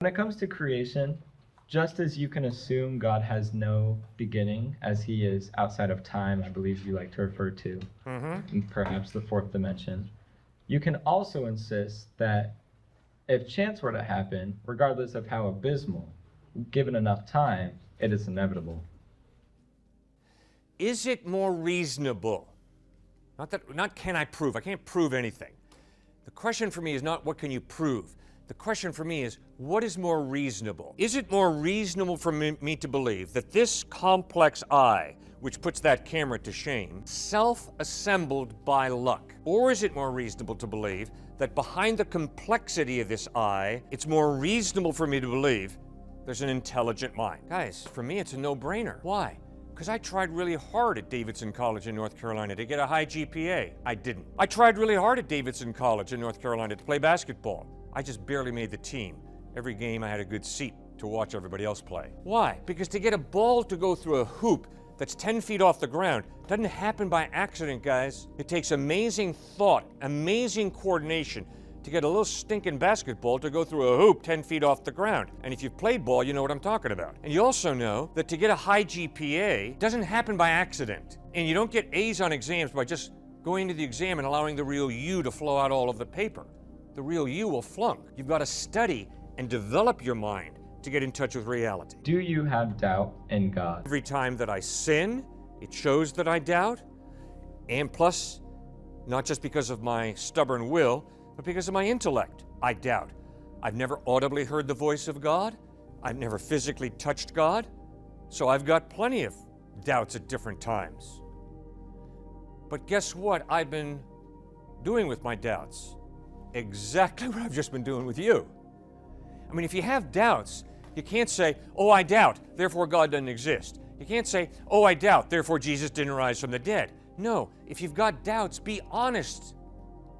When it comes to creation, just as you can assume God has no beginning, as he is outside of time, I believe you like to refer to, and perhaps the fourth dimension, you can also insist that if chance were to happen, regardless of how abysmal, given enough time, it is inevitable. Is it more reasonable? Not can I prove? I can't prove anything. The question for me is not what can you prove? The question for me is, what is more reasonable? Is it more reasonable for me to believe that this complex eye, which puts that camera to shame, self-assembled by luck? Or is it more reasonable to believe that behind the complexity of this eye, it's more reasonable for me to believe there's an intelligent mind? Guys, for me, it's a no-brainer. Why? Because I tried really hard at Davidson College in North Carolina to get a high GPA. I didn't. I tried really hard at Davidson College in North Carolina to play basketball. I just barely made the team. Every game I had a good seat to watch everybody else play. Why? Because to get a ball to go through a hoop that's 10 feet off the ground doesn't happen by accident, guys. It takes amazing thought, amazing coordination to get a little stinking basketball to go through a hoop 10 feet off the ground. And if you've played ball, you know what I'm talking about. And you also know that to get a high GPA doesn't happen by accident. And you don't get A's on exams by just going to the exam and allowing the real you to flow out all of the paper. The real you will flunk. You've got to study and develop your mind to get in touch with reality. Do you have doubt in God? Every time that I sin, it shows that I doubt. And plus, not just because of my stubborn will, but because of my intellect, I doubt. I've never audibly heard the voice of God. I've never physically touched God. So I've got plenty of doubts at different times. But guess what I've been doing with my doubts? Exactly what I've just been doing with you. I mean, if you have doubts, you can't say, oh, I doubt, therefore God doesn't exist. You can't say, oh, I doubt, therefore Jesus didn't rise from the dead. No, if you've got doubts, be honest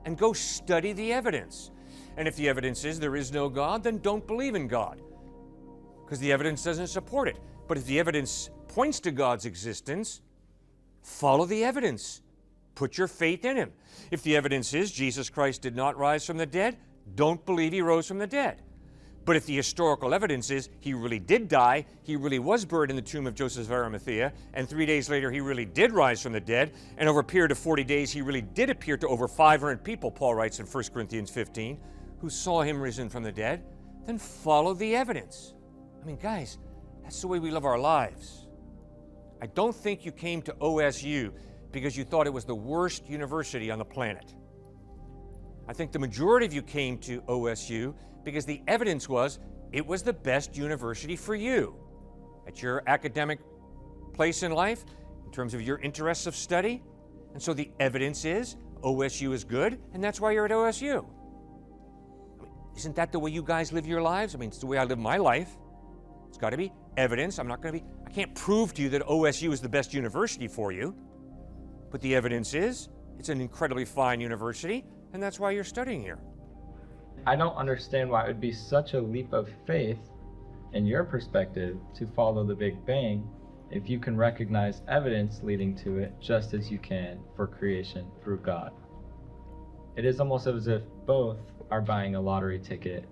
and go study the evidence. And if the evidence is there is no God, then don't believe in God, because the evidence doesn't support it. But if the evidence points to God's existence, follow the evidence. Put your faith in him. If the evidence is Jesus Christ did not rise from the dead, don't believe he rose from the dead. But if the historical evidence is he really did die, he really was buried in the tomb of Joseph of Arimathea, and 3 days later he really did rise from the dead, and over a period of 40 days he really did appear to over 500 people, Paul writes in 1 Corinthians 15, who saw him risen from the dead, then follow the evidence. I mean, guys, that's the way we live our lives. I don't think you came to OSU because you thought it was the worst university on the planet. I think the majority of you came to OSU because the evidence was it was the best university for you at your academic place in life, in terms of your interests of study. And so the evidence is OSU is good, and that's why you're at OSU. I mean, isn't that the way you guys live your lives? I mean, it's the way I live my life. It's got to be evidence. I can't prove to you that OSU is the best university for you. But the evidence is, it's an incredibly fine university, and that's why you're studying here. I don't understand why it would be such a leap of faith, in your perspective, to follow the Big Bang if you can recognize evidence leading to it just as you can for creation through God. It is almost as if both are buying a lottery ticket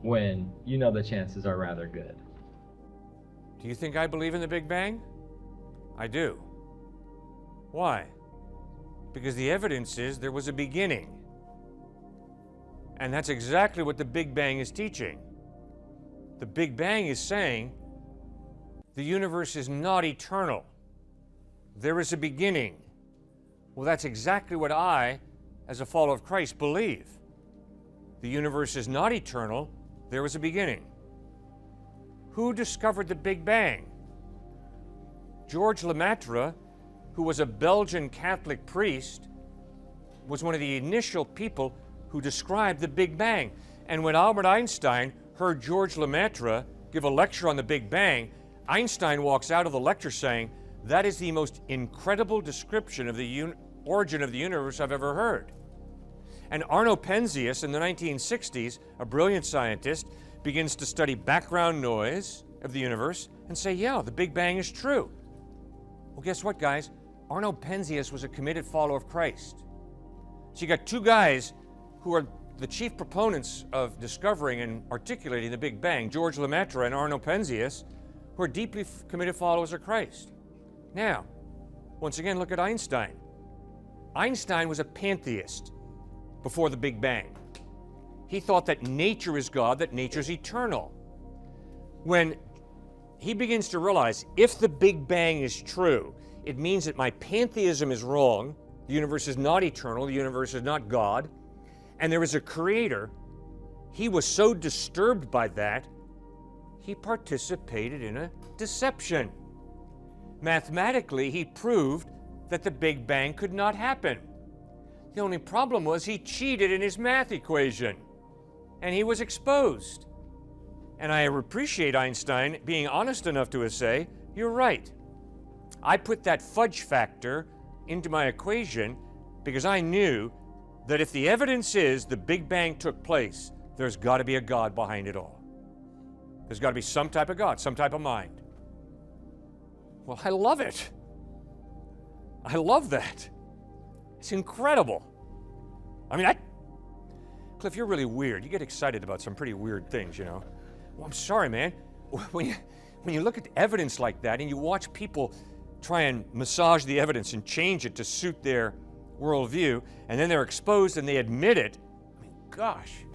when you know the chances are rather good. Do you think I believe in the Big Bang? I do. Why? Because the evidence is there was a beginning. And that's exactly what the Big Bang is teaching. The Big Bang is saying the universe is not eternal. There is a beginning. Well, that's exactly what I, as a follower of Christ, believe. The universe is not eternal. There was a beginning. Who discovered the Big Bang? George Lemaitre, who was a Belgian Catholic priest, was one of the initial people who described the Big Bang. And when Albert Einstein heard George Lemaitre give a lecture on the Big Bang, Einstein walks out of the lecture saying, that is the most incredible description of the origin of the universe I've ever heard. And Arno Penzias in the 1960s, a brilliant scientist, begins to study background noise of the universe and say, yeah, the Big Bang is true. Well, guess what, guys? Arno Penzias was a committed follower of Christ. So you got two guys who are the chief proponents of discovering and articulating the Big Bang, George Lemaitre and Arno Penzias, who are deeply committed followers of Christ. Now, once again, look at Einstein. Einstein was a pantheist before the Big Bang. He thought that nature is God, that nature is eternal. When he begins to realize, if the Big Bang is true, it means that my pantheism is wrong, the universe is not eternal, the universe is not God, and there is a creator. He was so disturbed by that, he participated in a deception. Mathematically, he proved that the Big Bang could not happen. The only problem was he cheated in his math equation, and he was exposed. And I appreciate Einstein being honest enough to say, you're right. I put that fudge factor into my equation because I knew that if the evidence is the Big Bang took place, there's got to be a God behind it all. There's got to be some type of God, some type of mind. Well, I love it. I love that. It's incredible. I mean, Cliff, you're really weird. You get excited about some pretty weird things, you know. Well, I'm sorry, man. When you look at evidence like that and you watch people try and massage the evidence and change it to suit their worldview, and then they're exposed and they admit it, I mean, gosh,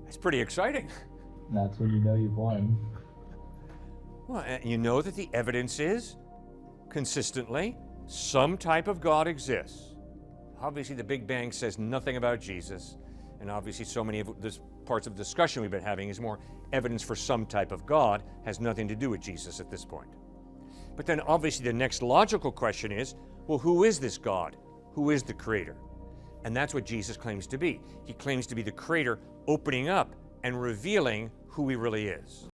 that's pretty exciting. That's when you know you've won. Well, you know that the evidence is, consistently, some type of God exists. Obviously, the Big Bang says nothing about Jesus, and obviously so many of the parts of the discussion we've been having is more evidence for some type of God, has nothing to do with Jesus at this point. But then obviously the next logical question is, well, who is this God? Who is the creator? And that's what Jesus claims to be. He claims to be the creator opening up and revealing who he really is.